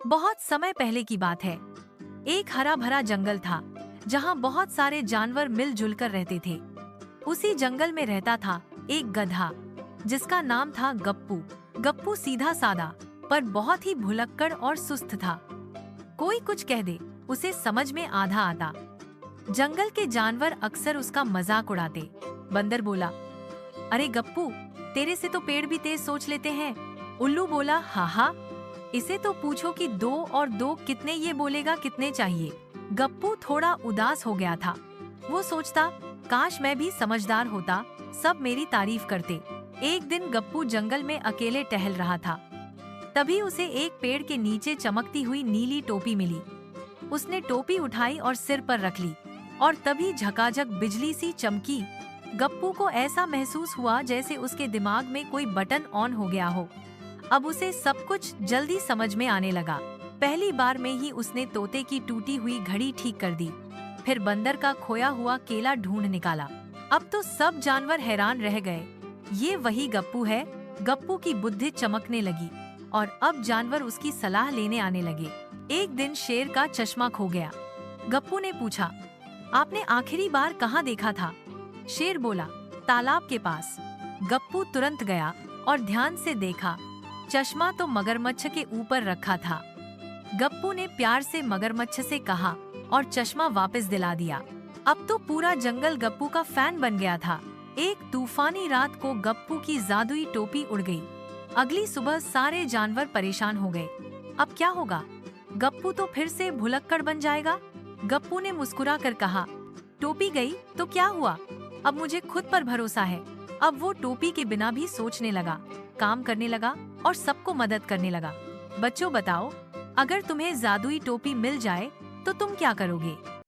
बहुत समय पहले की बात है। एक हरा भरा जंगल था जहाँ बहुत सारे जानवर मिलजुल कर रहते थे। उसी जंगल में रहता था एक गधा जिसका नाम था गप्पू। गप्पू सीधा सादा पर बहुत ही भुलक्कड़ और सुस्त था। कोई कुछ कह दे उसे समझ में आधा आता। जंगल के जानवर अक्सर उसका मजाक उड़ाते। बंदर बोला, अरे गप्पू, तेरे से तो पेड़ भी तेज सोच लेते हैं। उल्लू बोला, हाँ हाँ, इसे तो पूछो कि 2 और 2 कितने, ये बोलेगा कितने चाहिए। गप्पू थोड़ा उदास हो गया था। वो सोचता, काश मैं भी समझदार होता, सब मेरी तारीफ करते। एक दिन गप्पू जंगल में अकेले टहल रहा था। तभी उसे एक पेड़ के नीचे चमकती हुई नीली टोपी मिली। उसने टोपी उठाई और सिर पर रख ली और तभी झकाझक बिजली सी चमकी। गप्पू को ऐसा महसूस हुआ जैसे उसके दिमाग में कोई बटन ऑन हो गया हो। अब उसे सब कुछ जल्दी समझ में आने लगा। पहली बार में ही उसने तोते की टूटी हुई घड़ी ठीक कर दी, फिर बंदर का खोया हुआ केला ढूंढ निकाला। अब तो सब जानवर हैरान रह गए। ये वही गप्पू है। गप्पू की बुद्धि चमकने लगी और अब जानवर उसकी सलाह लेने आने लगे। एक दिन शेर का चश्मा खो गया। गप्पू ने पूछा, आपने आखिरी बार कहाँ देखा था? शेर बोला, तालाब के पास। गप्पू तुरंत गया और ध्यान से देखा। चश्मा तो मगरमच्छ के ऊपर रखा था। गप्पू ने प्यार से मगरमच्छ से कहा और चश्मा वापस दिला दिया। अब तो पूरा जंगल गप्पू का फैन बन गया था। एक तूफानी रात को गप्पू की जादुई टोपी उड़ गई। अगली सुबह सारे जानवर परेशान हो गए। अब क्या होगा? गप्पू तो फिर से भुलक्कड़ बन जाएगा? गप्पू ने मुस्कुरा कर कहा, टोपी गई तो क्या हुआ, अब मुझे खुद पर भरोसा है। अब वो टोपी के बिना भी सोचने लगा, काम करने लगा और सबको मदद करने लगा। बच्चों बताओ, अगर तुम्हें जादुई टोपी मिल जाए तो तुम क्या करोगे?